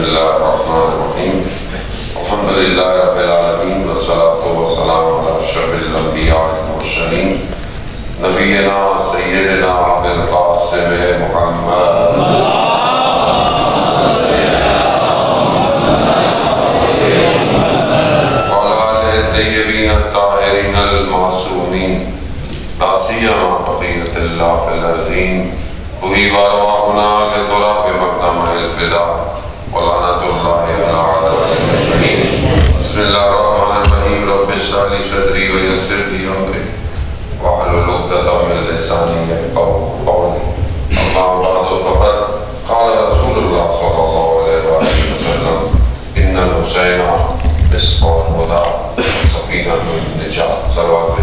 اللہ الرحمن الرحیم الحمد للہ رب العالمین والصلاة والسلام علی اشرف الانبیاء والمرسلین نبینا سیدنا بالقاسم محمد وعلی آلہ الطیبین الطاہرین المعصومین لا سیما بقیۃ اللہ فی الارضین وہی وارواحنا لتراب مقدم الفدا ولعنۃ اللہ علی الظالمین. بسم اللہ الرحمن الرحیم. رب اشرح لی صدری ویسر لی امری واحلل عقدۃ من لسانی یفقهوا قولی. اما بعد فقد قال رسول اللہ صلی اللہ علیہ وسلم ان الحسین مصباح الہدی سفینۃ النجاۃ. صلوات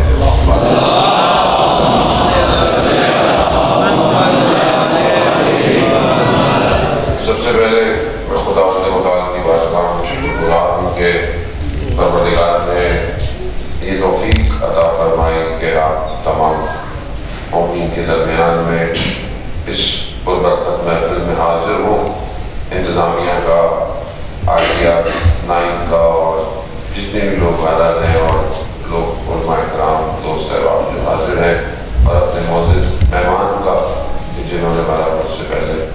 سب سے پہلے میں خدا متعال کی بارگاہ میں شکر گزار ہوں کہ پروردگار نے یہ توفیق عطا فرمائی کہ آپ تمام مومنین کے درمیان میں اس پربرکت محفل میں حاضر ہوں. انتظامیہ کا، آئیڈیا 9 کا اور جتنے بھی لوگ حاضر ہیں اور لوگ علماء کرام دوست احباب جو حاضر ہیں اور اپنے معزز مہمان کا جنہوں نے برابر سے پہلے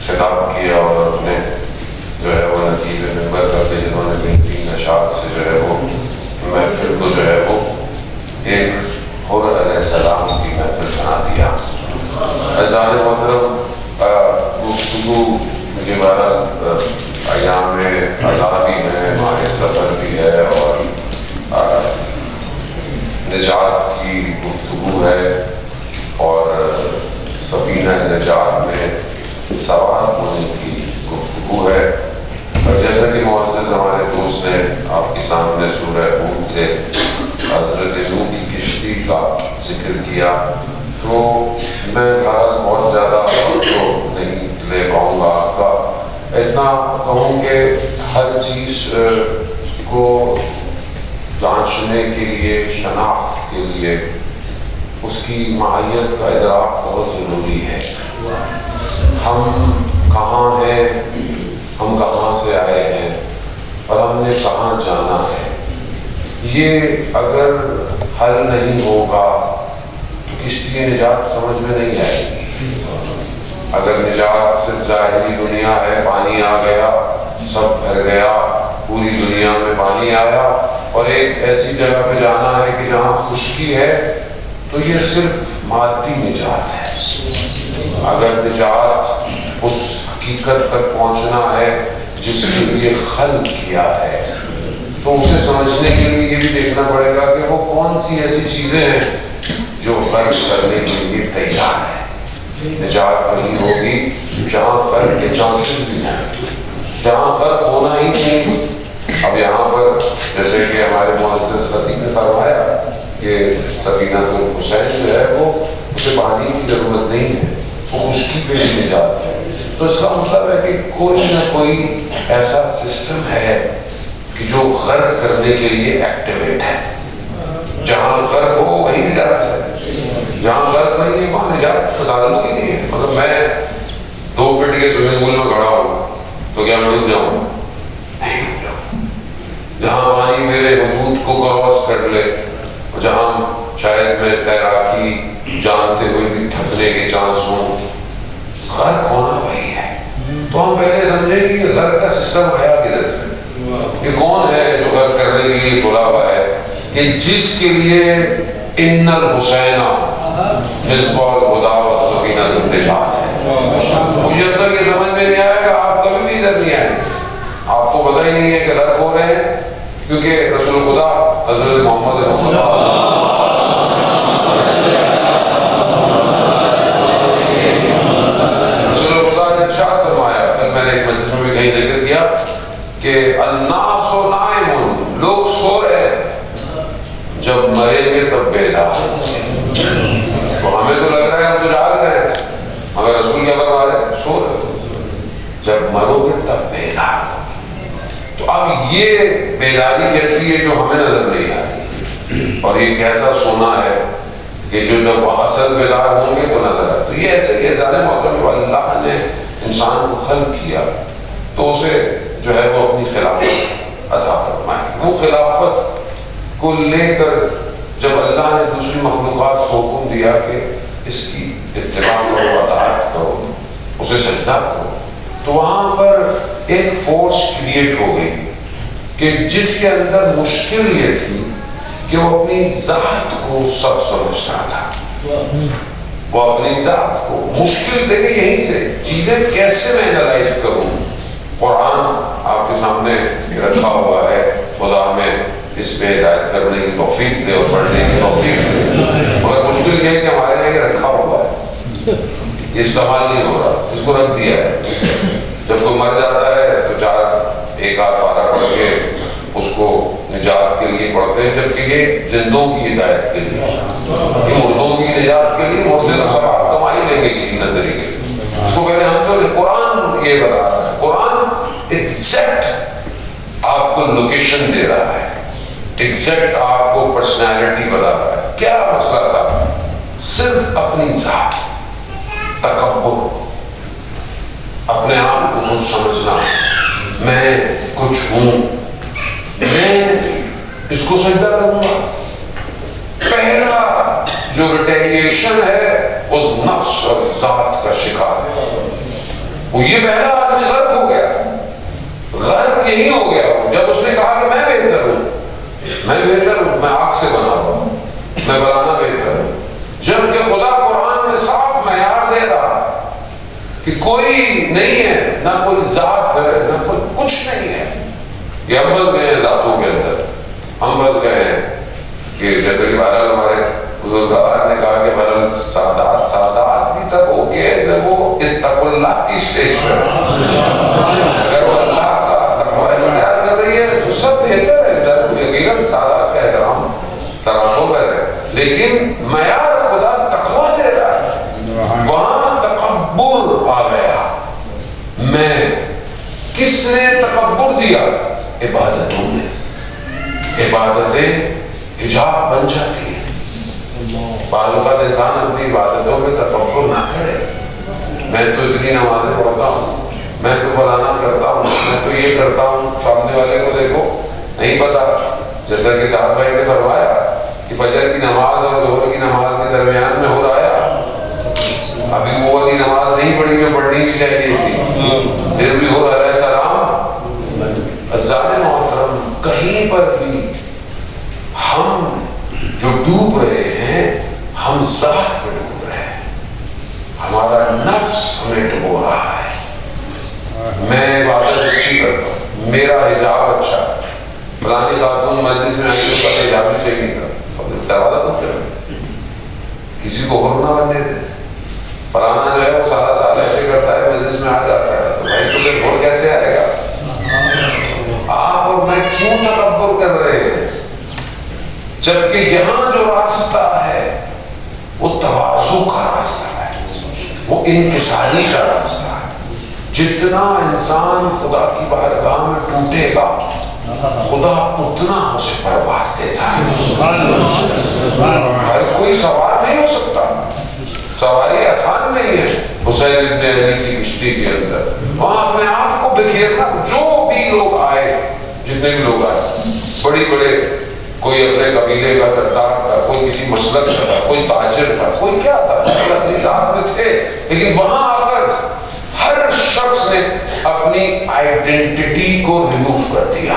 خطاب کیا اور اپنے جو ہے وہ نتیجے ممبر کر کے جنہوں نے بہترین اشعار سے جو ہے وہ محفل کو جو ہے وہ ایک حر علیہ السلام کی محفل بنا دیا. عزیزان محترم، گفتگو کے بعد ایام عذابی ہے، ماہ سفر بھی ہے اور نجات کی گفتگو ہے اور سفینہ نجات میں سوار ہونے کی گفتگو ہے. اور جیسا کہ معزز ہمارے دوست نے آپ کے سامنے سورہ ہود سے حضرت نوح کی کشتی کا ذکر کیا تو میں بہت زیادہ تو نہیں لے پاؤں گا آپ کا. اتنا کہوں کہ ہر چیز کو جانچنے کے لیے، شناخت کے لیے اس کی ماہیت کا ادراک بہت ضروری ہے. ہم کہاں ہیں، ہم کہاں سے آئے ہیں اور ہم نے کہاں جانا ہے، یہ اگر حل نہیں ہوگا تو کشتی نجات سمجھ میں نہیں آئے گی. اگر نجات صرف ظاہری دنیا ہے، پانی آ گیا، سب بھر گیا، پوری دنیا میں پانی آیا اور ایک ایسی جگہ پہ جانا ہے کہ جہاں خشکی ہے، تو یہ صرف مادی نجات ہے. اگر نجات اس حقیقت تک پہنچنا ہے جس کے لیے خلق کیا ہے تو اسے سمجھنے کے لیے یہ بھی دیکھنا پڑے گا کہ وہ کون سی ایسی چیزیں ہیں جو غرق کرنے کے لیے تیار ہے. نجات وہی ہوگی جہاں غرق کے چانسز بھی ہیں، جہاں غرق ہونا ہی نہیں. اب یہاں پر جیسے کہ ہمارے معزز خطیب نے فرمایا کہ سفینہ الحسین جو ہے وہ اسے پانی کی ضرورت نہیں ہے، وہ خشکی پہ بھی نجات ہے. تو اس کا مطلب ہے کہ کوئی نہ کوئی ایسا سسٹم ہے کہ جو غرق کرنے کے لیے ایکٹیویٹ ہے. جہاں غرق ہو وہی نجات ہے، جہاں غرق نہیں ہے وہاں نجات تعلق ہی نہیں ہے. مطلب میں 2 فٹ کے سوئمنگ پول میں کھڑا ہوں تو کیا میں ڈوب جاؤں؟ نہیں ڈوب جاؤں. جہاں پانی میرے حدود کو کراس کر لے، جہاں شاید میں تیراکی جانتے ہوئے بھی تھکنے کے چانس ہوں، غرق ہونا وہی ہے. تو ہم پہلے سمجھیں کہ غرق کا سسٹم آیا کدھر سے، یہ کون ہے جو غرق کرنے کے لیے بلا ہوا ہے، کہ جس کے لیے ان الحسین مصباح الہدی سفینۃ النجات ہے. مجھے اب تک یہ سمجھ میں نہیں آیا کہ آپ کبھی بھی ادھر نہیں آئے، آپ کو پتہ ہی نہیں ہے کہ غرق ہو رہے ہیں، کیونکہ رسول خدا حضرت محمد کہیں ذکر کیا کہ الناس نائم، لوگ سو رہے ہیں، جب مریں گے تب بیدار. تو ہمیں تو لگ رہا ہے ہم تو جاگ رہے ہیں، مگر رسول کیا فرما رہے ہیں؟ سو رہے. جب مرو گے تب بیدار. تو اب یہ بیداری کیسی ہے جو ہمیں نظر نہیں آ رہی، اور یہ کیسا سونا ہے کہ جو جب اصل بیدار ہوں گے تو نظر آئے. تو یہ ایسے کہ ذات محترم اللہ نے انسان کو خلق کیا تو اسے جو ہے وہ اپنی خلافت عطا فرمائے۔ وہ خلافت کو لے کر جب اللہ نے دوسری مخلوقات کو حکم دیا کہ اس کی اتباع کرو، اطاعت کرو، اسے سجدہ کرو، تو وہاں پر ایک فورس کریٹ ہو گئی کہ جس کے اندر مشکل یہ تھی کہ وہ اپنی ذات کو سب سمجھنا تھا، وہ اپنی ذات کو مشکل دیکھے یہیں سے چیزیں کیسے میں انالائز کروں۔ قرآن آپ کے سامنے رکھا ہوا ہے، خدا ہمیں اس پہ ہدایت کرنے کی توفیق دے اور پڑھنے کی توفیق دے، مگر مشکل یہ ہے کہ ہمارے یہاں یہ رکھا ہوا ہے، یہ استعمال نہیں ہو رہا، اس کو رکھ دیا ہے۔ جب کوئی مر جاتا ہے تو چار ایک آدھ پارہ پڑھ کے اس کو نجات کے لیے پڑھتے ہیں، جبکہ یہ زندوں کی ہدایت کے لیے، یہ مردوں کی نجات کے لیے مردے تو سب آپ کما ہی لیں گے کسی نہ طریقے سے۔ اس کو کہتے ہیں ہم تو قرآن یہ بتا رہا ہے، قرآن ایگزیکٹ آپ کو لوکیشن دے رہا ہے، ایگزیکٹ آپ کو پرسنالٹی بتا رہا ہے۔ کیا مسئلہ تھا؟ صرف اپنی ذات، تکبر، اپنے آپ کو خود سمجھنا، میں کچھ ہوں، میں اس کو سجدہ کروں گا۔ پہلا جو ریٹیلیشن ہے اس نفس اور ذات کا شکار ہے، وہ یہ پہلا آدمی غرق ہو گیا، غرق یہی ہو گیا جب اس نے کہا کہ میں بہتر ہوں، میں بہتر ہوں، میں آگ سے بنا ہوا، میں فلانا بہتر ہوں، جبکہ خدا قرآن میں صاف معیار دے رہا ہے کہ کوئی نہیں ہے، نہ کوئی ذات ہے، نہ کوئی کچھ نہیں ہے۔ یہ ہم بس گئے ہیں ذاتوں کے اندر، ہم بس گئے ہیں کہ جیسے کہ بہرحال ہمارے بزرگار نے کہا کہ بہرحال سعادت بھی تک ہو کے جب وہ اتقوا اللہ کی سٹیج پر اگر وہ اللہ کا تقوی اختیار کر رہی ہے تو سب بہتر ہے، ضرور یقیناً سعادت کا احترام تراقب ہے، لیکن معیار خدا تقوی دے رہا ہے۔ وہاں تکبر آ گیا، میں کس نے تکبر دیا؟ عبادتوں میں، عبادتیں حجاب بن جاتی ہیں۔ بعض اوقات انسان اپنی عبادتوں میں تکبر نہ کرے، میں تو اتنی نمازیں پڑھتا ہوں، میں تو فلانا کرتا ہوں، میں تو یہ کرتا ہوں، سامنے والے کو دیکھو نہیں پتا، جیسا کہ صاحب بھائی نے فرمایا کہ فجر کی نماز اور ظہر کی نماز کے درمیان میں ہو رہا ہے، ابھی وہ والی نماز نہیں پڑھی جو پڑھنی بھی چاہیے تھی، پھر بھی ہو رہا ہے سلام۔ عزیزان محترم، کہیں پر بھی ہم جو ڈوب رہے ہیں ہم ذات پہ ڈوب رہے ہیں، ہمارا نفس ہمیں ڈبو رہا ہے۔ میں عبادت اچھی کرتا ہوں، میرا حجاب اچھا ہے، فلانی خاتون مجلس میں آئی تو حجاب بھی صحیح نہیں کرتا، دروازہ بند کر، کسی کو غور نہ بننے دے۔ فلانا جو ہے وہ سارا سال ایسے کرتا ہے، مجلس میں آ جاتا ہے، تو بھائی تمہیں غور کیسے آئے گا؟ آپ اور میں کیوں تکبر کر رہے ہیں؟ جبکہ یہاں جو راستہ ہے وہ تواضع کا راستہ ہے، وہ انکساری کا راستہ ہے۔ جتنا انسان خدا کی بارگاہ میں ٹوٹے گا خدا اتنا اسے پرواز دیتا ہے۔ ہر کوئی سوار نہیں ہو سکتا، سواری آسان نہیں ہے۔ حسین ابن علی کی کشتی کے اندر وہاں اپنے آپ کو بکھیرنا، جو بھی لوگ آئے، جتنے بھی لوگ آئے، بڑی بڑے، کوئی اپنے قبیلے کا سردار تھا، کوئی کسی مسلک کا تھا، کوئی تاجر تھا، کوئی کیا تھا، اپنی ذات میں تھے، لیکن وہاں آ کر ہر شخص نے اپنی آئیڈینٹی کو ریموو کر دیا۔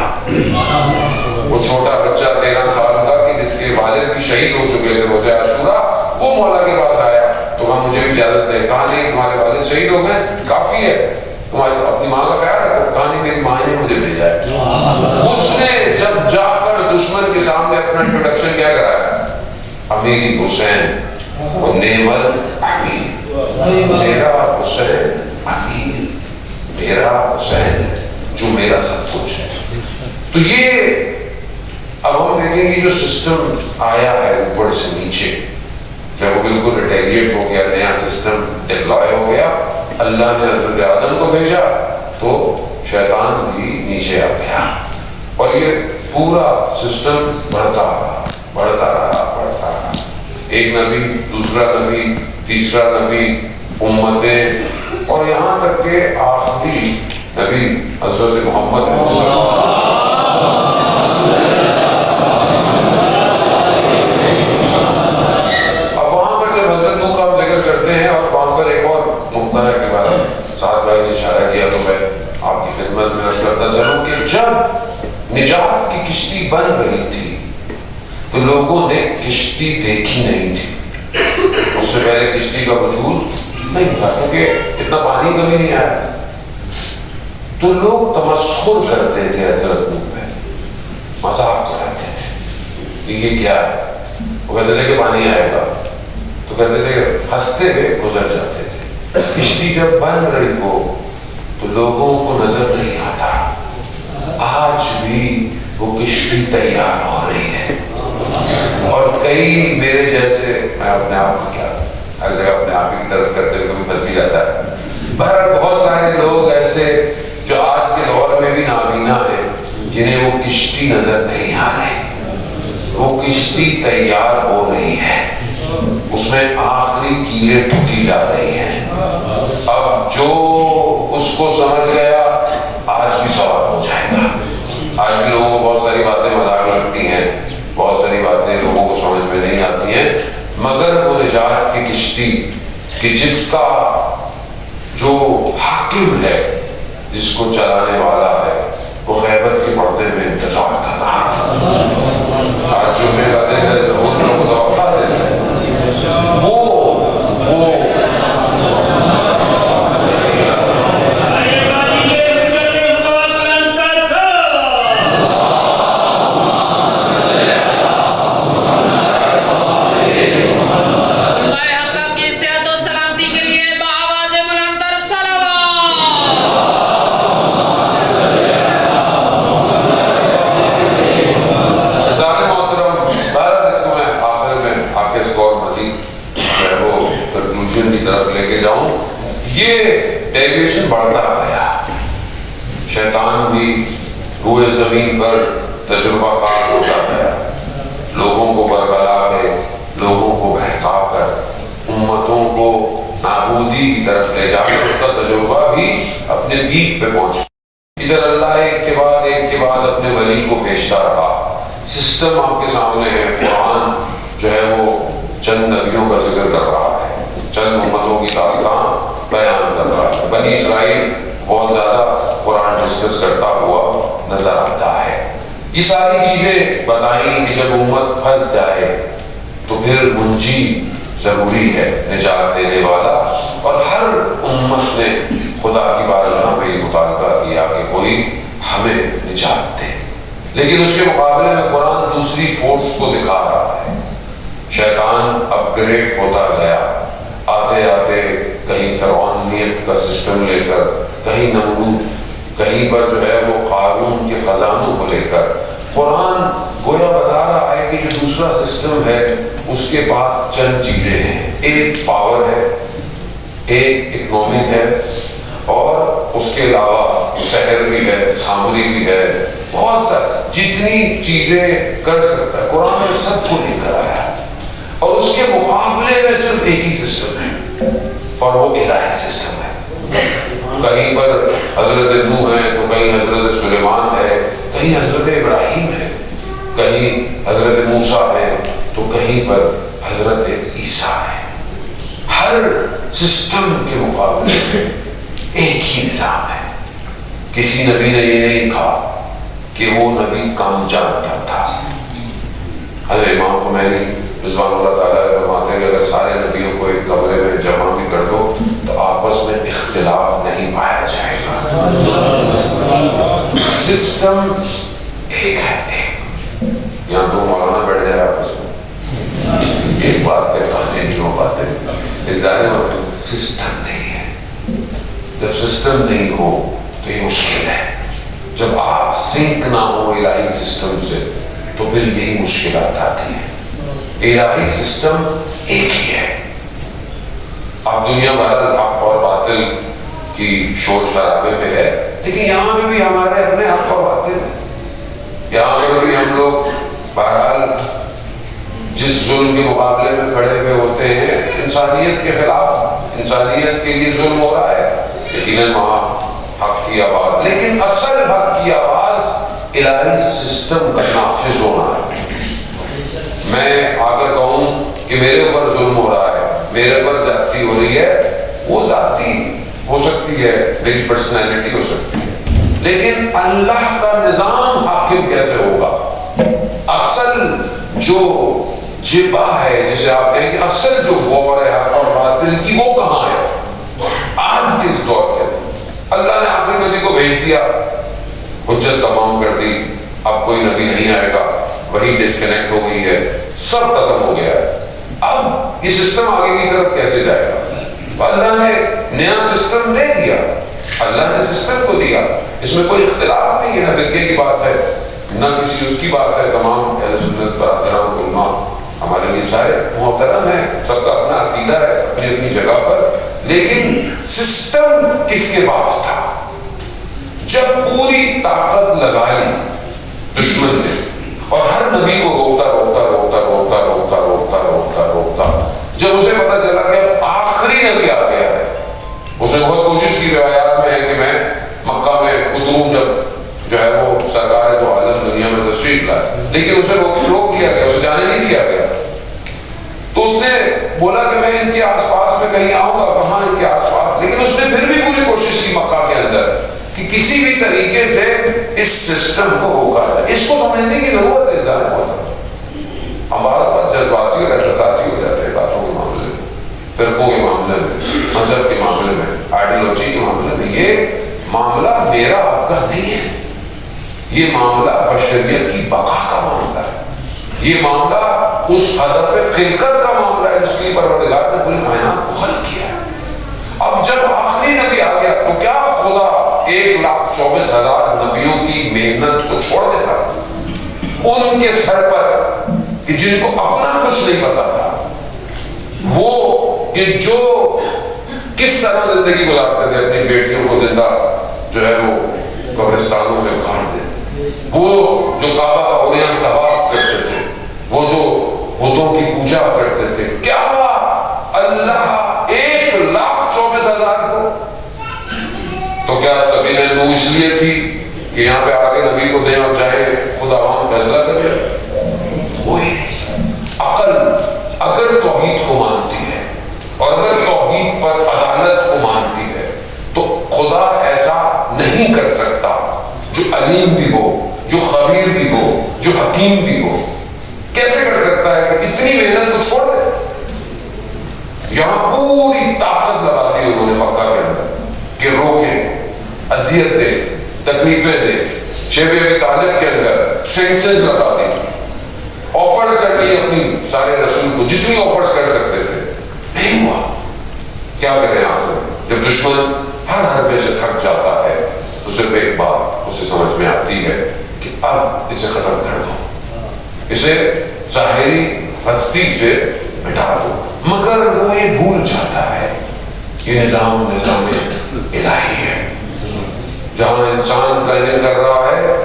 وہ چھوٹا بچہ 13 سال کا کہ جس کے والد بھی شہید ہو چکے تھے روزہ عاشورہ، وہ مولا کے پاس آیا تو کہا مجھے بھی اجازت دے، کہا نہیں تمہارے والد شہید ہو گئے، کافی ہے، تمہاری اپنی ماں کا خیال رکھو، کہا نہیں میری ماں نے مجھے بھیجا ہے۔ اس نے جب جا کر دشمن کے سامنے اپنا انٹروڈکشن کیا کرایا؟ امیری حسین و نعم الامیر، میرا حسین امیر، میرا حسین جو میرا سب کچھ ہے۔ تو یہ اب ہم دیکھیں گے جو سسٹم آیا ہے اوپر سے نیچے، جب وہ بالکل ریٹیلیٹ ہو گیا، نیا سسٹم اپلائی ہو گیا، اللہ نے حضرت آدم کو بھیجا تو شیطان بھی نیچے آ گیا، اور یہ پورا سسٹم بڑھتا رہا، بڑھتا رہا، بڑھتا رہا، ایک نبی، دوسرا نبی، تیسرا نبی، امتیں، اور یہاں تک کہ آخری نبی حضرت محمد مصطفیٰ۔ اب وہاں پر جب حضرت نوح کا ہم ذکر کرتے ہیں، اور وہاں پر ایک اور نقطہ ہے کہ بارہ سعد بھائی نے اشارہ کیا، تو میں آپ کی خدمت میں عرض کرتا چلوں کہ جب نجات کی کشتی بن رہی تھی تو لوگوں نے کشتی دیکھی نہیں تھی، اس سے پہلے کشتی کا وجود نہیں تھا، کیونکہ اتنا پانی کبھی نہیں آیا تھا۔ تو لوگ تمسخر کرتے تھے حضرت نوح پہ، مذاق اڑاتے تھے کہ یہ کیا ہے، وہ کہتے تھے کہ پانی آئے گا، تو کہتے تھے ہنستے ہوئے گزر جاتے تھے۔ کشتی جب بن رہی ہو تو لوگوں کو نظر نہیں آتا، آج بھی وہ کشتی تیار ہو رہی ہے، اور کئی میرے جیسے، میں اپنے آپ کو کیا ہر جگہ اپنے آپ کی طرف کرتے ہوئے کبھی پھنس بھی جاتا ہے، بہرحال بہت سارے لوگ ایسے جو آج کے دور میں بھی نابینا ہیں، جنہیں وہ کشتی نظر نہیں آ رہی، وہ کشتی تیار ہو رہی ہے، اس میں آخری کیلیں ٹھوکی جا رہی ہیں۔ اب جو اس کو سمجھ گیا آج بھی سوار ہو جائے گا۔ آج بھی لوگوں کو بہت ساری باتیں مذاق لگتی ہیں، بہت ساری باتیں لوگوں کو سمجھ میں نہیں آتی ہیں، مگر وہ نجات کی کشتی کہ جس کا جو حاکم ہے، جس کو چلانے والا ہے، وہ غیبت کے پردے میں انتظار کر رہا ہے۔ آج جمعے کا دن ہے، ظہور کا متوقع دن ہے، وہ بڑھتا گیا، شیطان بھی روئے زمین پر تجربہ کار ہوتا گیا، لوگوں کو بربلا کے، لوگوں کو بہکا کر، امتوں کو نابودی کی طرف لے جا کر اس کا تجربہ بھی اپنے پیک پہ پہنچا۔ ادھر اللہ ایک کے بعد اپنے ولی کو بھیجتا رہا۔ سسٹم آپ کے سامنے ہے، قرآن جو ہے وہ چند نبیوں کا ذکر کر رہا ہے، چند امتوں کی داستان بیان کر رہا ہے۔ بنی اسرائیل بہت زیادہ قرآن ڈسکس کرتا ہوا نظر آتا ہے۔ یہ ساری چیزیں بتائیں کہ جب امت پھنس جائے تو پھر منجی ضروری ہے، نجات دینے والا، اور ہر امت نے خدا کی بارگاہ میں یہ مطالبہ کیا کہ کوئی ہمیں نجات دے، لیکن اس کے مقابلے میں قرآن دوسری فورس کو دکھا رہا ہے۔ شیطان اپ گریڈ ہوتا گیا، آتے آتے کہیں فرعونیت کا سسٹم لے کر، کہیں نمرود، کہیں پر جو ہے وہ قارون کے خزانوں کو لے کر۔ قرآن گویا بتا رہا ہے کہ جو دوسرا سسٹم ہے اس کے پاس چند چیزیں ہیں، ایک پاور ہے، ایک اکنومی ہے، اور اس کے علاوہ سحر بھی ہے، سامری بھی ہے، بہت ساری جتنی چیزیں کر سکتا ہے قرآن نے سب کو لے کر آیا، اور اس کے مقابلے میں صرف ایک ہی سسٹم ہے، اور وہ الہی سسٹم ہے۔ کہیں پر حضرت نوح ہے تو کہیں حضرت سلیمان ہے، کہیں حضرت ابراہیم ہے، کہیں حضرت موسیٰ ہے تو کہیں پر حضرت عیسیٰ ہے۔ ہر سسٹم کے مقابلے میں ایک ہی نظام ہے۔ کسی نبی نے یہ نہیں کہا کہ وہ نبی کام جانتا تھا۔ حضرت امام خمینی رضوان اللہ تعالیٰ فرماتے ہیں کہ اگر سارے نبیوں کو ایک کمرے میں جمع بھی کر دو تو آپس میں اختلاف نہیں پایا جائے گا۔ سسٹم ایک ہے، ایک۔ یہاں تو مولانا بیٹھ جائے آپس میں، ایک بات پہ کہانے نہیں ہو پاتے، اس ظاہر مطلب سسٹم نہیں ہے۔ جب سسٹم نہیں ہو تو یہ مشکل ہے۔ جب آپ سنک نہ ہو الہی سسٹم سے تو پھر یہی مشکلات آتی ہیں۔ الہی سسٹم ایک ہی ہے۔ اب دنیا بھر حق اور باطل کی شور شرابے میں ہے، لیکن یہاں پہ بھی ہمارے اپنے حق اور باطل ہیں۔ یہاں پہ بھی ہم لوگ بہرحال جس ظلم کے مقابلے میں کھڑے ہوئے ہوتے ہیں، انسانیت کے خلاف، انسانیت کے لیے ظلم ہو رہا ہے، یقیناً وہاں حق کی آواز، لیکن اصل حق کی آواز الہی سسٹم کا نافذ ہونا ہے۔ میں آ کر کہوں کہ میرے اوپر ظلم ہو رہا ہے، میرے اوپر زیادتی ہو رہی ہے، وہ ذاتی ہو سکتی ہے، میری پرسنالٹی ہو سکتی ہے، لیکن اللہ کا نظام حاکم کیسے ہوگا؟ اصل جو جبہ ہے، جسے آپ کہیں کہ اصل جو وار ہے حق اور باطل کی، وہ کہاں ہے؟ آج کے اس دور کے اللہ نے آخری نبی کو بھیج دیا، حجت تمام کر دی، اب کوئی نبی نہیں آئے گا، وہی ڈسکنیکٹ ہو گئی ہے، سب ختم ہو گیا ہے۔ اب یہ سسٹم آگے کی طرف کیسے جائے گا؟ اللہ نے نیا سسٹم دے دیا، اللہ نے سسٹم کو دیا، اس میں کوئی اختلاف نہیں ہے، نہ فرقے کی بات ہے نہ کسی اس کی بات ہے۔ تمام اہل سنت برادران علماء ہمارے لیے سارے محترم ہیں، سب کا اپنا عقیدہ ہے اپنی اپنی جگہ پر، لیکن سسٹم کس کے پاس تھا؟ جب پوری طاقت لگائی دشمن نے اور ہر نبی کو روکتا روکتا روکتا روکتا روکتا روکتا روکتا روکتا، جب اسے پتا چلا کہ اب آخری نبی آ گیا ہے، اس نے بہت کوشش کی، روایات میں ہے کہ میں مکہ میں اتروں، جب جو ہے وہ سرکار تو عالم دنیا میں تشریف لائے، لیکن اسے روک دیا گیا، اسے جانے نہیں دیا گیا۔ تو اس نے بولا کہ میں ان کے آس پاس میں کہیں آؤں گا، کہاں ان کے آس پاس، لیکن اس نے پھر بھی پوری کوشش کی مکہ کے اندر کہ کسی بھی طریقے سے اس سسٹم کو روکا جائے۔ اس کو سمجھنے کی ضرورت ہے ظاہر بہت، ہمارا پر جذباتی اور احساساتی ہو جاتے ہیں باتوں کے معاملے میں، فرقوں کے معاملے میں، مذہب کے معاملے میں، آئیڈیالوجی کے معاملے میں۔ یہ معاملہ میرا آپ کا نہیں ہے، یہ معاملہ بشریت کی بقا کا معاملہ ہے، یہ معاملہ اس ہدف خلقت کا معاملہ ہے جس کے لیے پروردگار نے پوری کائنات کو خلق کیا ہے۔ اب جب آخری نبی آ گیا تو کیا خدا 1,24,000 نبیوں کی محنت کو چھوڑ دیتا ان کے سر پر کہ جن کو اپنا کچھ نہیں پتا تھا، وہ کہ جو کس طرح زندگی گزارتے تھے، اپنی بیٹیوں کو زندہ جو ہے وہ قبرستانوں میں گاڑ دیتے، وہ جو کعبہ کا عریاں طواف کرتے تھے، وہ جو بتوں کی پوجا کرتے تھے، کیا اللہ 1,24,000 کو؟ تو کیا سبیل نوح اس لیے تھی کہ یہاں پہ آگے نبی کو دیں اور چاہے خدا وہاں فیصلہ کرے؟ ہو ہی نہیں سکتا۔ عقل اگر توحید کو مانتی ہے اور اگر توحید پر عدالت کو مانتی ہے تو خدا ایسا نہیں کر سکتا جو علیم بھی ہو، جو خبیر بھی ہو، جو حکیم بھی ہو۔ کیسے کر سکتا ہے کہ اتنی محنت کو چھوڑ دے؟ یہاں پوری طاقت لگا دی انہوں نے مکہ کے اندر کہ روکیں، اذیت دے، تکلیفیں دے، شیب ابی طالب کے اندر سینسز لگا دی، آفرز کر لی اپنی سارے رسول کو، جتنی آفرز کر سکتے تھے، نہیں ہوا۔ کیا کریں آخر جب دشمن ہر حربے سے تھک جاتا ہے تو صرف ایک بات اسے سمجھ میں آتی ہے کہ اب اسے ختم کر دو، اسے ظاہری ہستی سے مٹا دو، مگر وہ یہ بھول جاتا ہے یہ نظام الہی ہے۔ جہاں انسان پلاننگ کر رہا ہے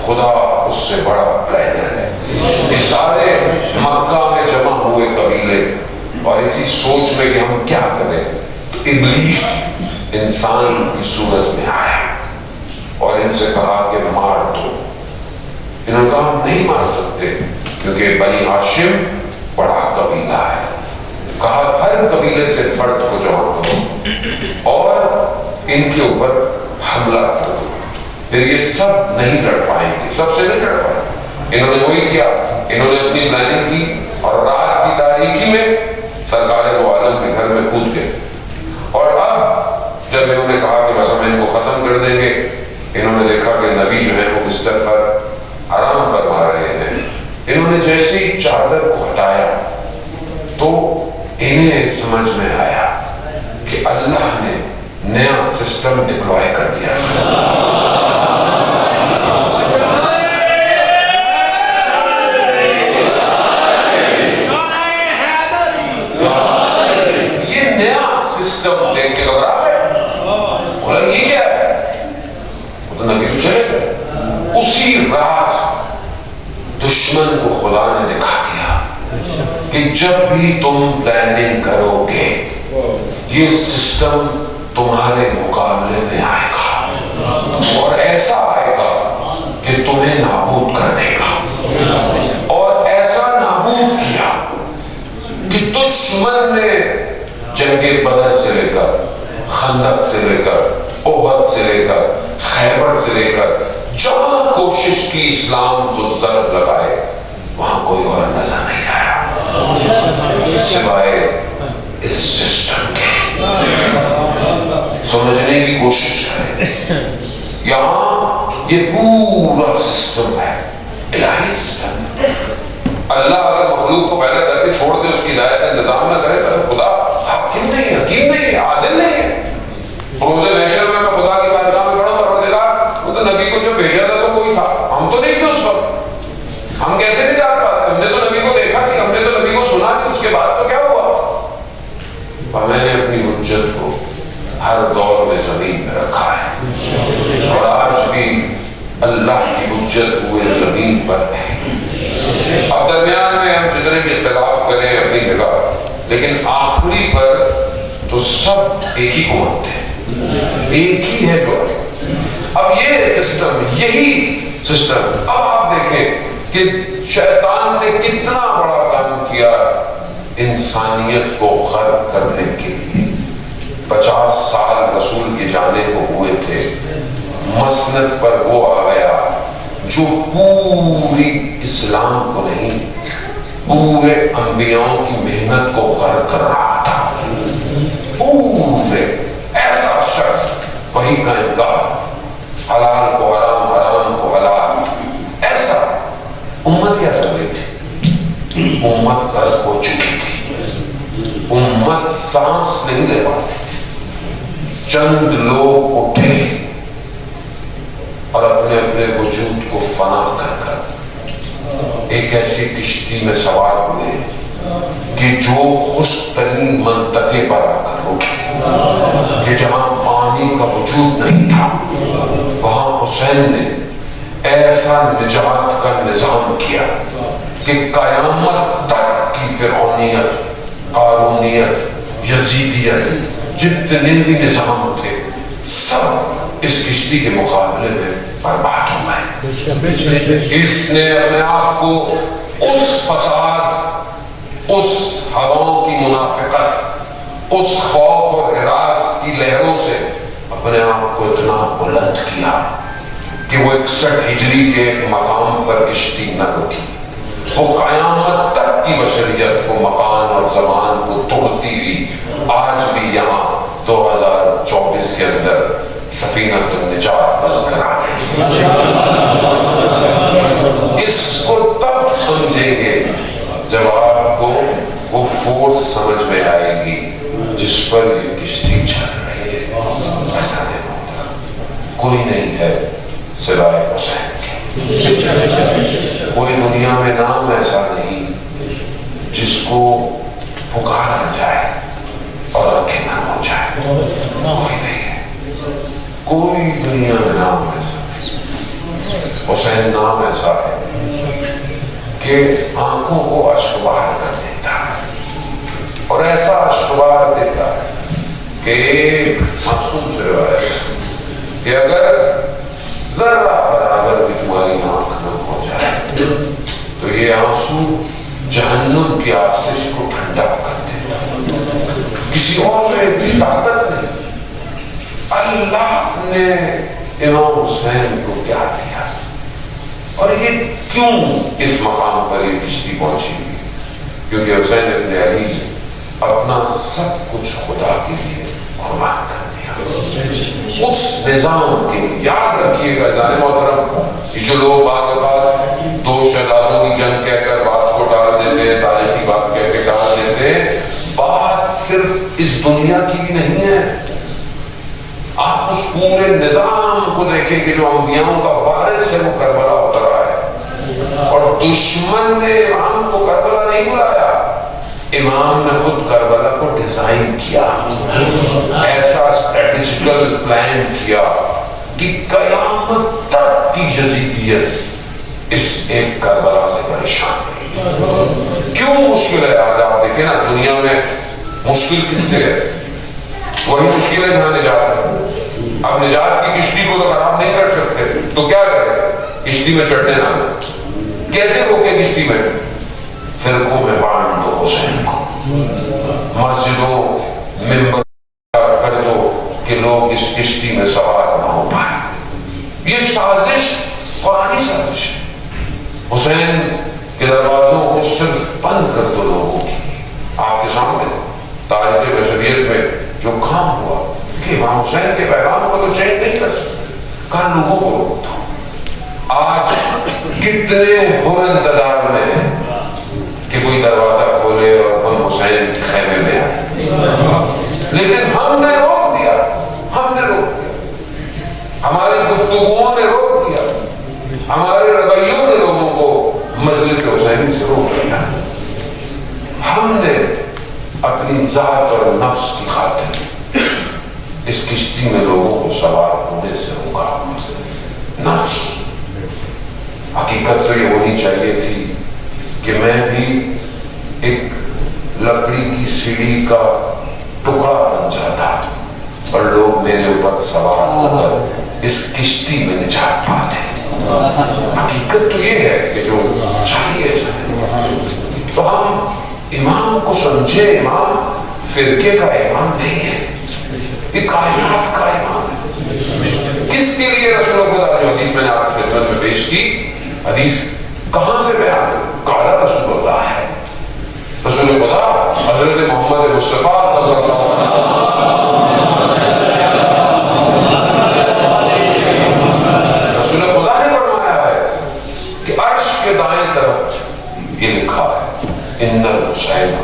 خدا اس سے بڑا پلانر ہے۔ یہ سارے مکہ میں جمع ہوئے قبیلے اور اسی سوچ میں کہ ہم کیا کریں تو ابلیس انسان کی صورت میں آیا اور ان سے کہا کہ مار دو۔ انہوں نے کہا ہم نہیں مار سکتے کیونکہ بنی ہاشم بڑا قبیلہ ہے۔ کہا ہر قبیلے سے فرد کو جمع کرو اور ان کے اوپر حملہ کرو، پھر یہ سب نہیں لڑ پائیں گے، سب سے نہیں لڑ پائیں۔ انہوں نے وہی کیا، انہوں نے اپنی پلاننگ کی اور رات کی تاریکی میں سرکار دو عالم کے گھر میں کود گئے۔ اور اب جب انہوں نے کہا کہ بس ہم ان کو ختم کر دیں گے، انہوں نے دیکھا کہ نبی جو ہے وہ بستر پر آرام فرما رہے ہیں۔ انہوں نے جیسی چادر کو ہٹایا تو انہیں سمجھ میں آیا کہ اللہ نے نیا سسٹم ڈپلوائے کر دیا۔ یہ نیا سسٹم دیکھ کے گھبرا گئے، بولا یہ کیا ہے؟ وہ تو نبی تو چلے گئے۔ اسی رات دشمن کو خدا نے دکھا دیا کہ جب بھی تم پلاننگ کرو گے یہ سسٹم تمہارے مقابلے میں آئے گا۔ خندق سے لے کر احد سے لے کر خیبر سے لے کر جہاں کوشش کی اسلام کو ضرب لگائے وہاں کوئی اور نظر نہیں آیا سوائے اس سسٹم کے. سمجھنے کی کوشش کریں یہاں یہ پورا سسٹم ہے الہی سسٹم ہے. اللہ اگر مخلوق کو پیدا کر کے چھوڑ دے اس کی ہدایت کا انتظام نہ کرے تو خدا حاکم نہیں ہے حکیم نہیں ہے عادل نہیں ہے. روز محشر میں خدا کی بارگاہ میں کھڑا پروردگار وہ تو نبی کو جو بھیجا تھا تو کوئی تھا ہم تو نہیں تھے اس وقت ہم کیسے نہیں جان پاتے ہم نے تو نبی کو دیکھا نہیں ہم نے تو نبی کو سنا نہیں اس کے بعد تو کیا ہوا. اور میں نے اپنی حجت کو ہر دور میں زمین میں رکھا ہے اور آج بھی اللہ کی حجت ہوئے زمین پر ہے. اب درمیان میں ہم جتنے بھی اختلاف کریں اپنی جگہ لیکن آخری پر تو سب ایک ہی قوت ہے ایک ہی ہے جو. اب یہ سسٹم یہی سسٹم اب آپ دیکھیں کہ شیطان نے کتنا بڑا کام کیا انسانیت کو غرق کرنے کے لیے. 50 سال رسول کے جانے کو ہوئے تھے مسند پر وہ آ گیا جو پوری اسلام کو نہیں پورے انبیاؤں کی محنت کو غرق کر رہا تھا. پورے ایسا شخص وہی کا انکار حلال کو حرام حرام کو حلال ایسا. امت کیا کر رہی تھی امت غرق ہو چکی تھی امت سانس نہیں لے پاتی تھی. چند لوگ اٹھے اور اپنے اپنے وجود کو فنا کر کر ایک ایسی کشتی میں سوار ہوئے کہ جو خوش ترین منطقے پر آ کر رکی کہ جہاں پانی کا وجود نہیں تھا وہاں حسین نے ایسا نجات کا نظام کیا کہ قیامت تک کی فرعونیت قارونیت یزیدیت جتنے بھی نظام تھے سب اس کشتی کے مقابلے میں برباد ہو گئے. اس نے اپنے آپ کو اس فساد اس ہواؤں کی منافقت اس خوف اور ہراس کی لہروں سے اپنے آپ کو اتنا بلند کیا کہ وہ 61 ہجری کے مقام پر کشتی نہ رکی. وہ قیامت تک کی بشریت کو مکان اور زمان کو توڑتی ہوئی آج بھی یہاں 2024 کے اندر سفینۃ النجات بن کر آ گئی. اس کو تب سمجھیں گے جب آپ کو وہ فورس سمجھ میں آئے گی جس پر یہ کشتی چل رہی ہے. ایسا نہیں ہوتا کوئی نہیں ہے سوائے حسین کے. کوئی دنیا میں نام ایسا نہیں جس کو پکارا جائے اور آنکھیں نہ ہو جائے. کوئی نہیں ہے کوئی دنیا میں نام ایسا نہیں. حسین نام ایسا ہے کہ آنکھوں کو اشک بہار کر دیتا ہے اور ایسا اشک بہار دیتا ہے کہ ایک معصوم سے روایت ہے کہ اگر ذرہ برابر بھی تمہاری آنکھ نہ ہو جائے تو یہ آنسو جہنم کی آتش کو ٹھنڈا کر دے. کسی اور میں اتنی طاقت نہیں. اللہ نے امام حسین کو کیا دیا اور یہ کیوں اس مقام پر یہ کشتی پہنچی ہوئی کیونکہ حسین ابن علی نے اپنا سب کچھ خدا کے لیے قربان کر دیا. اس نظام کے یاد رکھیے گا جانے محترم یہ جو لوگ بعض اوقات 2 شہزادوں کی جنگ کہہ کر بات کو ڈال دیتے ہیں تاریخی بات کہہ کے ڈال دیتے ہیں. بات صرف اس دنیا کی بھی نہیں ہے. آپ اس پورے نظام کو دیکھیں کہ جو انبیاءوں کا وارث ہے وہ کربلا اترا ہے اور دشمن نے امام کو کربلا نہیں بلایا. امام نے خود کربلا کو ڈیزائن کیا ایسا اسٹریٹجیکل پلان کیا کہ قیامت تک کی یزیدیت اس ایک کربلا سے پریشان ہے. کیوں مشکل ہے آج آپ دیکھیں نا دنیا میں مشکل کس سے ہے وہی مشکل ہے جہاں نجات ہے. اب نجات کی کشتی کو تو خراب نہیں کر سکتے تو کیا کریں کشتی میں چڑھنے نہ کیسے روکے کشتی میں فرقوں میں بانٹ دو حسین کو مسجدوں ممبر کر دو سوار نہ ہو پائے. یہ سازش قرآنی سازش ہے. حسین کے دروازوں کو صرف بند کر دو لوگوں کی. آپ کے سامنے تاریخ بشریت میں جو کام ہوا کہ امام حسین کے پیغام کو تو چینج نہیں کر سکتے, کہاں لوگوں کو روک دو. آج کتنے ہر انتظار میں ہیں کہ کوئی دروازہ کھولے اور ہم حسین کے خیمے میں آئے, لیکن ہم نے روک دیا. ہماری گفتگوؤں نے روک دیا, ہمارے رویوں نے لوگوں کو مجلس حسینی سے روک دیا. ہم نے اپنی ذات اور نفس کی خاطر اس کشتی میں لوگوں کو سوار ہونے سے روکا. نفس, حقیقت تو یہ ہونی چاہیے تھی کہ میں بھی ایک لکڑی کی سیڑھی کا ٹکڑا بن جاتا اور لوگ میرے اوپر سوار ہو کر اس کشتی میں نجات پاتے. حقیقت تو یہ ہے کہ جو چاہیے تو ہم امام کو سمجھے. امام فرقے کا امام نہیں ہے, یہ کائنات کا امام ہے. کس کے لیے رسول خدا جو حدیث میں نے آپ کی خدمت میں پیش کی, حدیث کہاں سے بیان ہے؟ قال رسول اللہ ہے. رسول خدا حضرت محمد مصطفیٰ صلی اللہ علیہ وسلم, رسول خدا نے فرمایا ہے کہ عرش کے دائیں طرف یہ لکھا ہے ان الحسین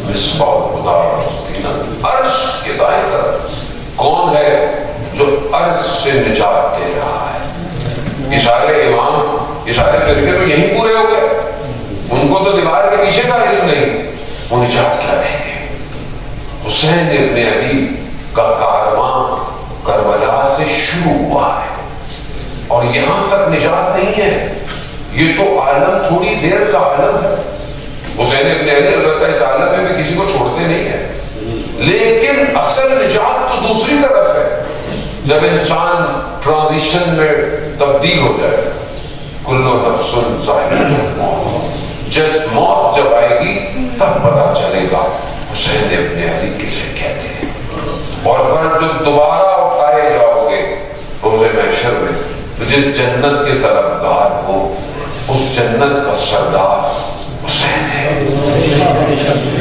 مصباح الہدی والسکینہ. عرش کے دائیں طرف کون ہے جو عرش سے نجات دے رہا ہے؟ یہ سارے امام, یہ سارے فرقے تو یہیں پورے ہو گئے. ان کو تو دیوار کے پیچھے کا علم نہیں, وہ نجات کیا دیں گے؟ حسین ابن علی کا کارواں کربلا سے شروع ہوا ہے اور یہاں تک نجات نہیں ہے. یہ تو عالم تھوڑی دیر کا عالم ہے. حسین ابن علی البتہ اس عالم میں بھی کسی کو چھوڑتے نہیں ہیں, لیکن اصل نجات تو دوسری طرف ہے. جب انسان ٹرانزیشن میں تبدیل ہو جائے, کل نفس ذائقۃ الموت, جس موت جب آئے گی تب پتا چلے گا حسین ابن علی کسے کہتے ہیں. اور پھر جو دوبارہ اٹھائے جاؤ گے روز محشر میں, تو جس جنت کے طلبگار ہو اس جنت کا سردار حسین ہے.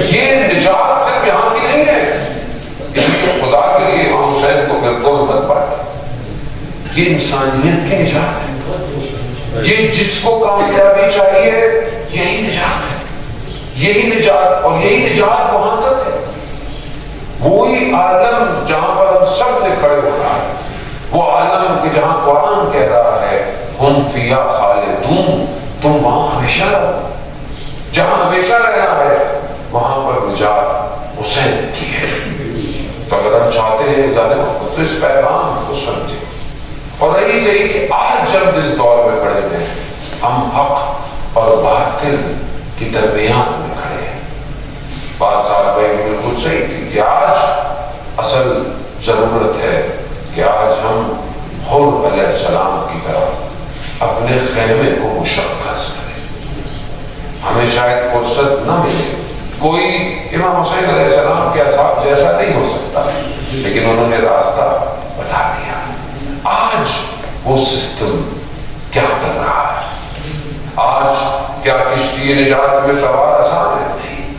یہ نجات صرف یہاں کی نہیں ہے, اس لیے خدا کے لیے امام حسین کو فرقوں میں مت بانٹیں. یہ انسانیت کی نجات ہے. یہ جس کو کامیابی چاہیے یہی نجات ہے, یہی نجات, اور یہی نجات وہاں تک ہے. وہی عالم جہاں پر ہم سب نے کھڑے ہونا ہے, وہ عالم کہ جہاں قرآن کہہ رہا ہے ہم فیہا خالدون, تم وہاں ہمیشہ رہو. جہاں ہمیشہ رہنا ہے وہاں پر نجات حسین کی ہے. تو اگر ہم چاہتے ہیں ظالموں کو تو اس پیغام کو سمجھیں. اور رہی صحیح کہ آج جب اس دور میں کھڑے ہیں ہم حق اور باطل کی درمیان میں کھڑے ہیں. بات صاحب بھائی بالکل صحیح تھی کہ آج اصل ضرورت ہے کہ آج ہم حر علیہ السلام کی طرح اپنے خیمے کو مشخص کریں. ہمیں شاید فرصت نہ ملے, کوئی امام حسین علیہ السلام کے اصحاب جیسا نہیں ہو سکتا, لیکن انہوں نے راستہ بتا دیا. آج وہ سسٹم کیا کر رہا ہے؟ آج کیا کشتی نجات میں سوار آسان ہے؟ نہیں.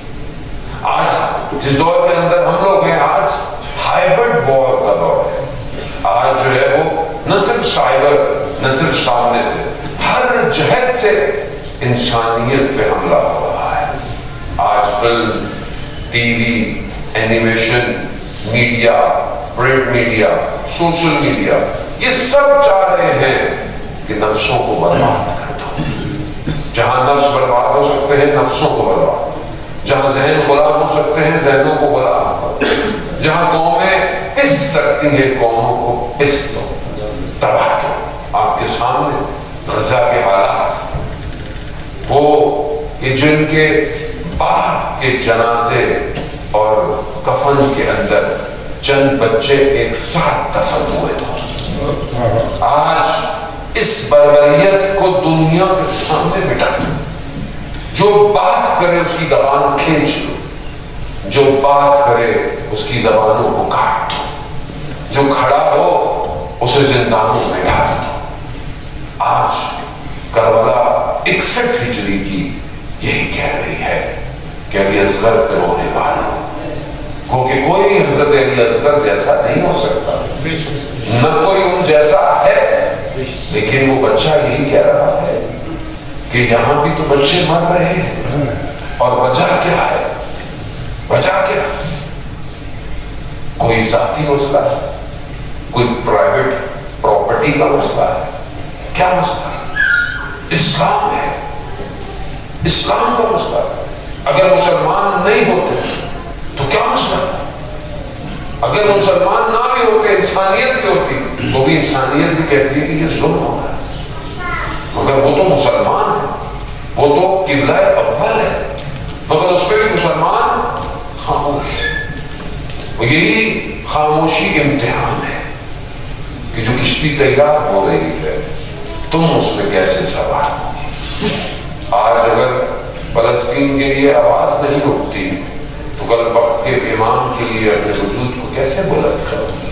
آج جس دور کے اندر ہم لوگ ہیں, آج ہائبرڈ وار کا دور ہے. آج جو ہے وہ نہ صرف سائبر, نہ صرف سامنے سے, ہر جہت سے انسانیت پہ حملہ ہو رہا ہے. آج film, T V, animation, media, print media, social media, یہ سب چاہ رہے ہیں کہ نفسوں کو برباد کر دو. جہاں نفس برباد ہو سکتے ہیں نفسوں کو برباد, جہاں ذہن غلام ہو سکتے ہیں ذہنوں کو غلام کرو, جہاں قومیں پس سکتی ہیں قوموں کو پس دو, تباہ دو. آپ کے سامنے غزہ کے حالات, وہ یہ جن کے باپ کے جنازے اور کفن کے اندر چند بچے ایک ساتھ دفن ہوئے. آج اس بربریت کو دنیا کے سامنے مٹا دو. جو بات کرے اس کی زبان کھینچ لو, جو بات کرے اس کی زبانوں کو کاٹ دو. جو کھڑا ہو اسے زندانوں میں ڈال دو۔ آج کربلا 61 ہجری کی یہی کہہ رہی ہے کہ علی اصغر پہ رونے والوں، کیونکہ کوئی حضرت علی اصغر جیسا نہیں ہو سکتا، نہ کوئی ان جیسا ہے، لیکن وہ بچہ یہی کہہ رہا ہے کہ یہاں بھی تو بچے مر رہے ہیں، اور وجہ کیا ہے؟ وجہ کیا؟ کوئی ذاتی مسئلہ ہے، کوئی پرائیویٹ پراپرٹی کا مسئلہ ہے، کیا مسئلہ ہے؟ اسلام ہے، اسلام کا مسئلہ ہے۔ اگر مسلمان نہیں ہوتے تو کیا مسئلہ ہے؟ اگر مسلمان نہ بھی ہوتے، انسانیت بھی ہوتی، تو بھی انسانیت بھی کہتی ہے کہ یہ ظلم ہو رہا ہے، مگر وہ تو مسلمان ہے، وہ تو قبلہ اول ہے، مگر اس پہ بھی مسلمان خاموش ہے۔ اور یہی خاموشی امتحان ہے کہ جو کشتی تیار ہو رہی ہے تم اس میں کیسے سوار ہوگی۔ آج اگر فلسطین کے لیے آواز نہیں اٹھتی تو کل وقت کے امام کے لیے اپنے وجود کو کیسے بلند کرو گی؟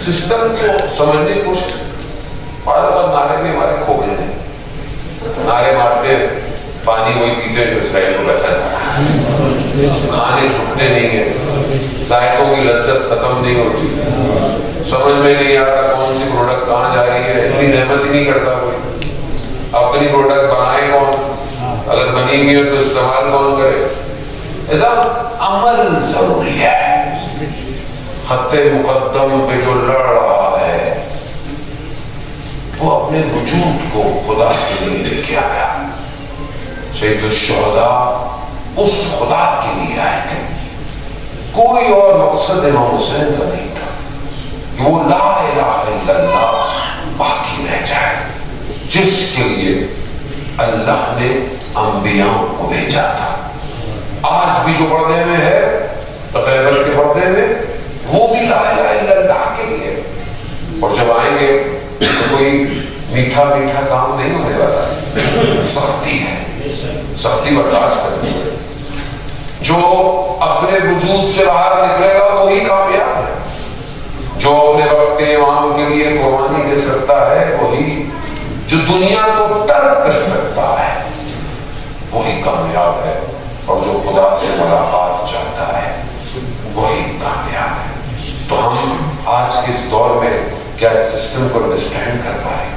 سسٹم کو سمجھنے کی کوشش، بعض نعرے بھی ہمارے کھوکھلے ہیں، نعرے مارتے ہیں، پانی وہی پیتے ہیں جو اسرائیل کو بیٹھا جاتا ہے، کھانے چھوٹتے نہیں ہیں، ذائقوں کی لذت ختم نہیں ہوتی، سمجھ میں نہیں آتا کون سی پروڈکٹ کہاں جا رہی ہے، اتنی زحمت ہی نہیں کرتا کوئی، اپنی پروڈکٹ بنائے کون، اگر بنی ہوئی ہو تو استعمال کون کرے۔ ایسا عمل ضروری ہے۔ خط مقدم پہ جو لڑ رہا ہے وہ اپنے وجود کو خدا کے لیے لے کے آیا۔ سید الشہداء اس خدا کے لیے آئے تھے، کوئی اور مقصد امام حسین کا نہیں تھا کہ وہ لا الہ الا اللہ باقی رہ جائے، جس کے لیے اللہ نے انبیاء کو بھیجا تھا۔ آج بھی جو پردے میں ہے، غیبت کے پردے میں، وہ بھی لا الہ الا اللہ کے لیے، اور جب آئیں گے تو کوئی میٹھا میٹھا کام نہیں ہونے والا، سختی ہے، سختی برداشت کرنی ہے۔ جو اپنے وجود سے باہر نکلے گا وہی کامیاب ہے، جو اپنے وقت کے امام کے لیے قربانی دے سکتا ہے وہی، جو دنیا کو ترک کر سکتا ہے وہی کامیاب ہے، اور جو خدا سے ملاقات چاہتا ہے وہی کامیاب ہے۔ تو ہم آج کے اس دور میں کیا اس سسٹم کو انڈرسٹینڈ کر پائے؟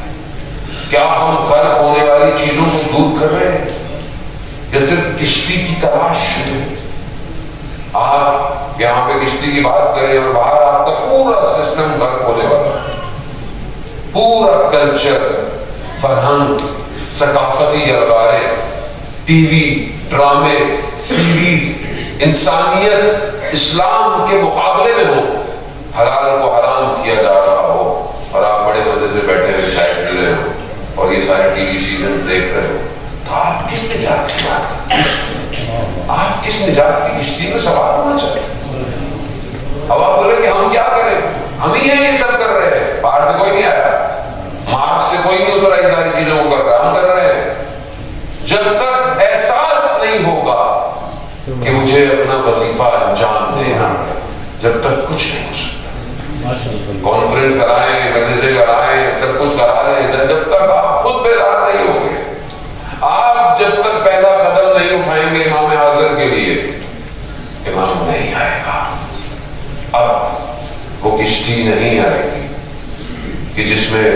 کیا ہم غرق ہونے والی چیزوں کو دور کر رہے ہیں یا صرف کشتی کی تلاش ہے؟ آپ یہاں پہ کشتی کی بات کریں اور باہر آپ کا پورا سسٹم غرق ہونے والا ہے، پورا کلچر، فرہنگ، ثقافتی جلوارے، ٹی وی، ڈرامے، سیریز، انسانیت اسلام کے مقابلے میں ہو، حلال کو حرام کیا جا رہا ہو، اور آپ بڑے مزے سے بیٹھے ہوئے چائے پی رہے ہو اور یہ سارے ٹی وی سیزن دیکھ رہے ہو، تو آپ کس نجات کی بات کرتے ہیں؟ آپ کس نجات کی کشتی میں سوار ہونا چاہتے ہیں؟ اب آپ بولے کہ ہم کیا کریں، ہم ہی یہ سب کر رہے ہیں، باہر سے کوئی نہیں آیا، مارس سے کوئی نہیں اتر آئی، ساری چیزوں کو کر رہا ہے، ہم کر رہے ہیں۔ جب تک احساس نہیں ہوگا کہ مجھے اپنا وظیفہ انجام دینا ہے، جب تک کچھ نہیں ہو سکتا۔ کانفرنس کرائیں، مجلسیں کرائیں، سب کچھ کرا لیں، جب تک آپ خود بیدار نہیں ہوگے، آپ جب تک پہلا قدم نہیں اٹھائیں گے امام حاضر کے لیے، امام نہیں آئے گا۔ اب وہ کشتی نہیں آئے گی کہ جس میں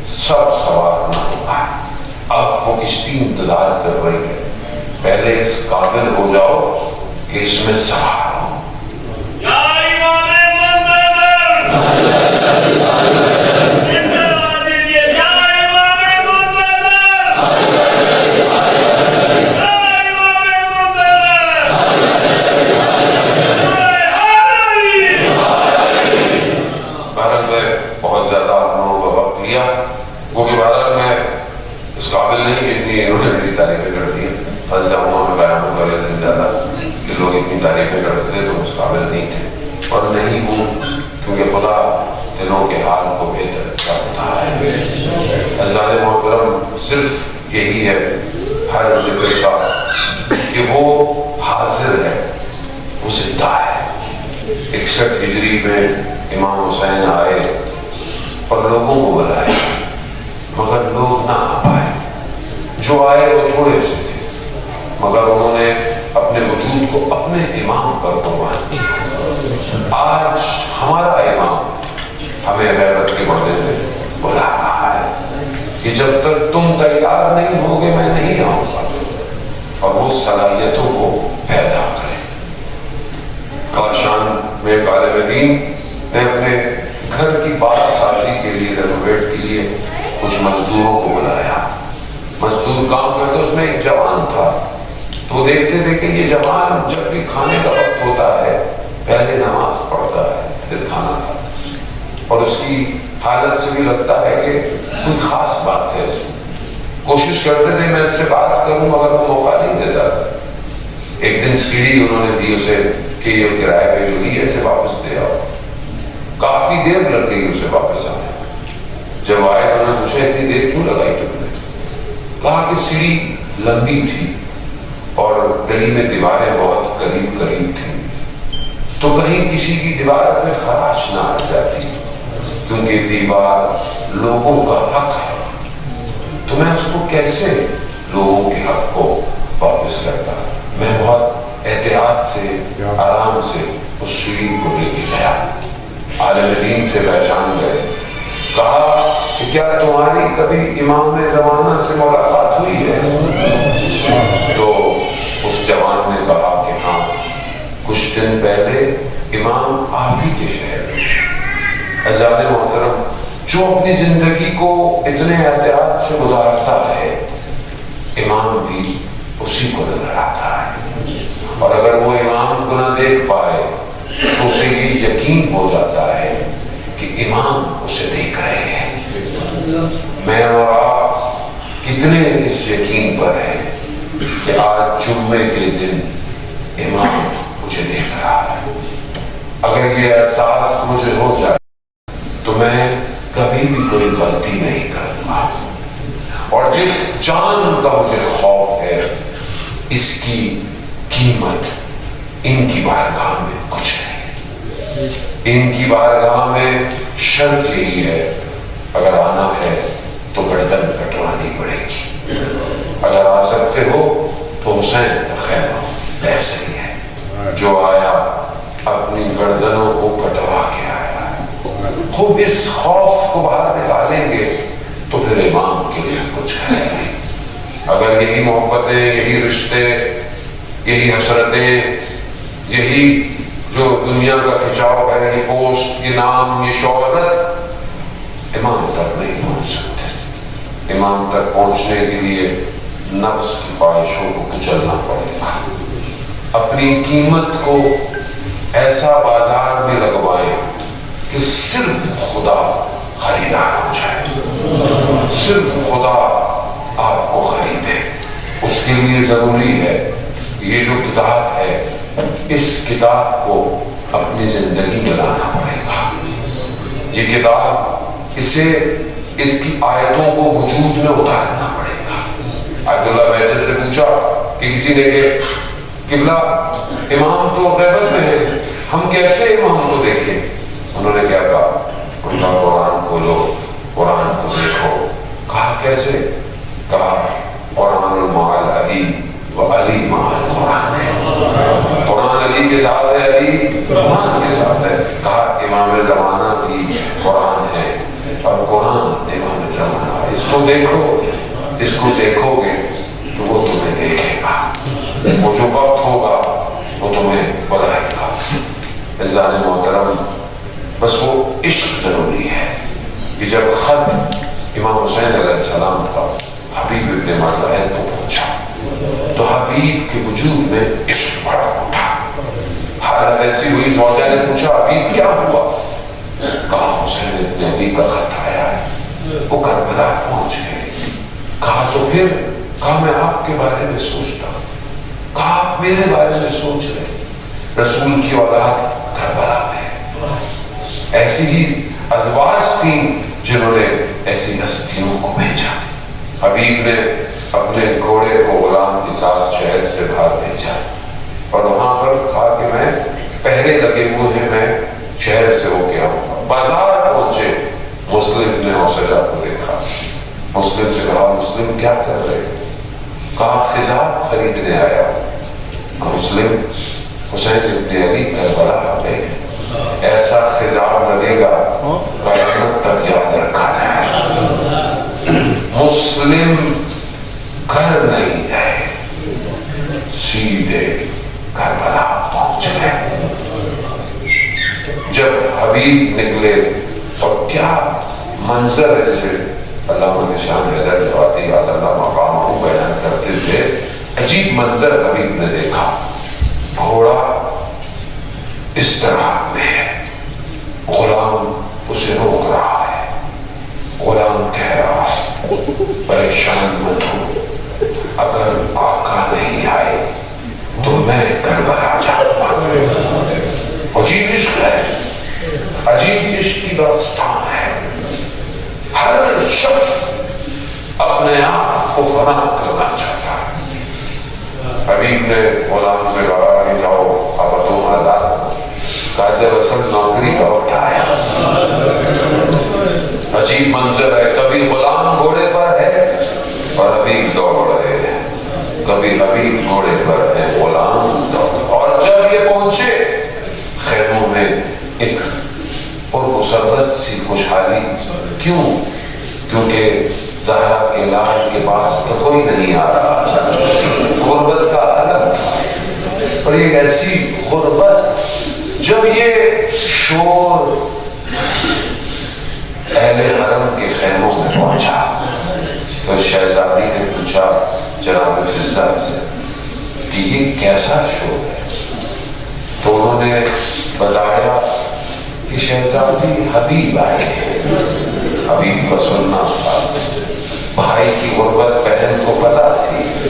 سب سوار نہ ہوگا، اب وہ کشتی انتظار کر رہی ہے، پہلے اس قابل ہو جاؤ کہ اس میں سوار ہو۔ بھارت میں بہت زیادہ آپ لوگوں کا وقت لیا، کیونکہ بھارت میں اس قابل نہیں جتنی انہوں نے میری تعریفیں بس جامعہ میں بیان والے دن ڈالا کہ لوگ اتنی تعریفیں کرتے تھے تو مستقبل نہیں تھے، اور نہیں ہوں کیونکہ خدا دلوں کے حال کو بہتر کرتا ہے۔ عزیزان محترم، صرف یہی ہے ہر ذکر کا کہ وہ حاضر ہے، وہ زندہ ہے۔ 61 ہجری میں امام حسین آئے اور لوگوں کو بلائے، مگر لوگ نہ آ پائے۔ جو آئے وہ تھوڑے سے تھے، مگر انہوں نے اپنے وجود کو اپنے امام پر قربان کیا۔ آج ہمارا امام ہمیں غیرت کے پردے میں بلا رہا ہے کہ جب تک تم تیار نہیں ہوگے میں نہیں آؤں گا، اور وہ صلاحیتوں کو پیدا کریں۔ کاشان میں طالب دین نے اپنے گھر کی بات سازی کے لیے، رینوویٹ کے لیے کچھ مزدوروں کو بلایا۔ مزدور کام کرتے، اس میں ایک جوان تھا، تو دیکھتے تھے کہ یہ جوان جب بھی کھانے کا وقت ہوتا ہے پہلے نماز پڑھتا ہے پھر کھانا کھاتا ہے، اور اس کی حالت سے بھی لگتا ہے کہ کوئی خاص بات ہے اس میں۔ کوشش کرتے تھے میں اس سے بات کروں مگر وہ موقع نہیں دیتا۔ ایک دن سیڑھی انہوں نے دی اسے کہ یہ کرائے پہ جو لی ہے اسے واپس دے آؤ۔ کافی دیر لگ گئی اسے واپس آنے۔ جب آئے تو انہوں نے پوچھا اتنی دیر کیوں لگائی تم نے؟ کہا کہ سیڑھی لمبی تھی اور گلی میں دیواریں بہت قریب قریب تھیں، تو کہیں کسی کی دیوار پہ خراش نہ آ جاتی، کیونکہ دیوار لوگوں کا حق ہے، تو میں اس کو کیسے لوگوں کے حق کو واپس کرتا۔ میں بہت احتیاط سے آرام سے اس سیڑھی کو لے کے گیا۔ عالم دین تھے، پہچان گئے۔ کہا کہ کیا تمہاری کبھی امام زمانہ سے ملاقات ہوئی ہے؟ تو اس جوان نے کہا کہ ہاں، کچھ دن پہلے امام آپ ہی کے شہر میں۔ عزیزان محترم، جو اپنی زندگی کو اتنے احتیاط سے گزارتا ہے، امام بھی اسی کو نظر آتا ہے، اور اگر وہ امام کو نہ دیکھ پائے تو اسے یہ یقین ہو جاتا ہے کہ امام اسے دیکھ رہے ہیں۔ میں اور آپ کتنے اس یقین پر ہیں کہ آج جمعے کے دن امام مجھے دیکھ رہا ہے۔ اگر یہ احساس مجھے ہو جائے تو میں کبھی بھی کوئی غلطی نہیں کروں گا، اور جس جان کا مجھے خوف ہے اس کی قیمت ان کی بارگاہ میں کچھ نہیں۔ ان کی بارگاہ میں شرط یہی ہے، اگر آنا ہے تو گردن کٹوانی پڑے گی، اگر آ سکتے ہو تو حسین کا خیمہ ایسے ہی ہے، جو آیا اپنی گردنوں کو کٹوا کے آیا ہے۔ خوب اس خوف کو باہر نکالیں گے تو پھر امام کے لیے کچھ کریں گے۔ اگر یہی محبتیں، یہی رشتے، یہی حسرتیں، یہی جو دنیا کا کھچاؤ ہے، یہ پوسٹ، یہ نام، یہ شہرت، امام تک نہیں پہنچ سکتے۔ امام تک پہنچنے کے لیے نفس کی خواہشوں کو کچلنا پڑے گا۔ اپنی قیمت کو ایسا بازار میں لگوائیں کہ صرف خدا خریدار ہو جائے، صرف خدا آپ کو خریدے۔ اس کے لیے ضروری ہے کہ یہ جو کتاب ہے، اس کتاب کو اپنی زندگی میں لانا پڑے گا۔ یہ کتاب، اس کی آیتوں کو وجود میں اتارنا پڑے گا۔ آیت اللہ بہجت سے پوچھا کہ کسی نے کہ قبلہ امام تو غیبت میں ہے، ہم کیسے امام کو دیکھیں؟ انہوں نے کیا کہا؟ ان کا قرآن کھولو، قرآن کو دیکھو۔ کہا کیسے؟ کہا قرآن مع علی و علی مع القرآن ہے، قرآن علی کے ساتھ ہے، علی قرآن کے ساتھ ہے۔ کہا امام زمانہ بھی قرآن ہے اور قرآن امام زمانہ ہے۔ اس کو دیکھو، اس کو دیکھو گے تو وہ تمہیں دیکھے گا، وہ جو وقت ہوگا وہ تمہیں بلائے گا۔ عزیزان محترم، بس وہ عشق ضروری ہے کہ جب خط امام حسین علیہ السلام کا حبیب ابن مظاہر کو پہنچا تو حبیب کے وجود میں عشق بڑا اٹھا۔ حالت ایسی ہوئی، زوجہ نے پوچھا حبیب کیا ہوا؟ کہا حسین ابن علی کا خط آیا ہے، وہ کربلا پہنچ گئے۔ کہا تو پھر؟ کہا میں آپ کے بارے میں سوچتا ہوں، آپ میرے بارے میں سوچ رہے ہیں، رسول کی اولاد کربلا میں ایسی ہی ازواج تھیں جنہوں نے ایسی ہستیوں کو بھیجا۔ حبیب نے اپنے گھوڑے کو غلام کے ساتھ شہر سے باہر بھیجا اور وہاں پر کہا کہ میں پہرے لگے ہوئے ہیں، میں شہر سے ہو کے آؤں گا۔ بازار پہنچے، مسلم نے اوسجا کو دیکھا، مسلم سے کہا مسلم کیا کر رہے؟ کہا خضاب خریدنے آیا ہوں۔ مسلم حسین ابن علی کربلا آ گئے، ایسا خضاب لگے گا قیامت تک یاد رکھا جائے۔ مسلم گھر نہیں گئے، سیدھے کربلا پہنچ گئے۔ جب حبیب نکلے اور کیا منظر ہے، جسے علامہ نشان حیدر جواتی اللہ مقامہ بیان کرتے تھے، عجیب منظر حبیب نے دیکھا۔ گھوڑا اس طرح میں ہے، غلام اسے روک رہا ہے، غلام کہہ رہا ہے پریشان مت ہو، اگر آقا نہیں آئے تو میں کربلا جاؤں گا۔ عجیب عشق ہے، عجیب عشق کی داستان ہے۔ ہر شخص اپنے آپ کو فنا کرنا چاہتا ہے۔ حبیب نے غلام سے کہا کہ جاؤ اب تم آزاد۔ کہا جب اصل نوکری کا وقت آیا۔ عجیب منظر ہے، کبھی غلام گھوڑے پر ہے اور حبیب دوڑ رہے ہیں، کبھی حبیب گھوڑے پر ہے، غلام دوڑ۔ اور جب یہ پہنچے خیموں میں ایک پرمسرت سی خوشحالی، کیوں؟ کیونکہ زہرا کے لال کے پاس تو کوئی نہیں آ رہا تھا، غربت کا عالم تھا۔ اور یہ ایسی غربت، جب یہ شور اہل حرم کے خیموں میں پہنچا تو شہزادی نے پوچھا جناب فضل سے کہ یہ کیسا شور ہے؟ تو انہوں نے بتایا کہ شہزادی حبیب آئے ہیں۔ حبیب کا سننا تھا، بھائی کی غربت بہن کو پتا تھی،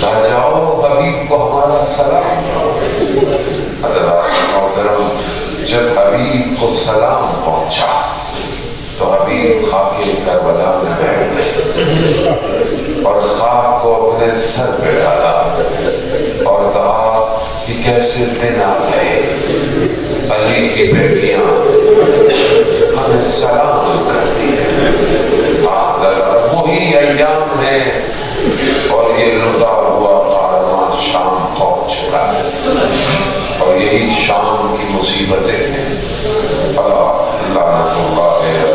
کہا جاؤ حبیب کو ہمارا سلام دو۔ حضرات محترم، جب حبیب کو سلام پہنچا تو حبیب خاک کربلا میں بیٹھ گئے اور خاک کو اپنے سر پہ ڈالا اور کہا کہ کیسے دن آ گئے، علی کی بیٹیاں ہمیں سلام کرتی ہیں۔ وہی ایام ہے اور یہ لٹا ہوا کارواں شام پہنچ چکا ہے اور یہی شام کی مصیبتیں ہیں۔ اللہ لعنت اللہ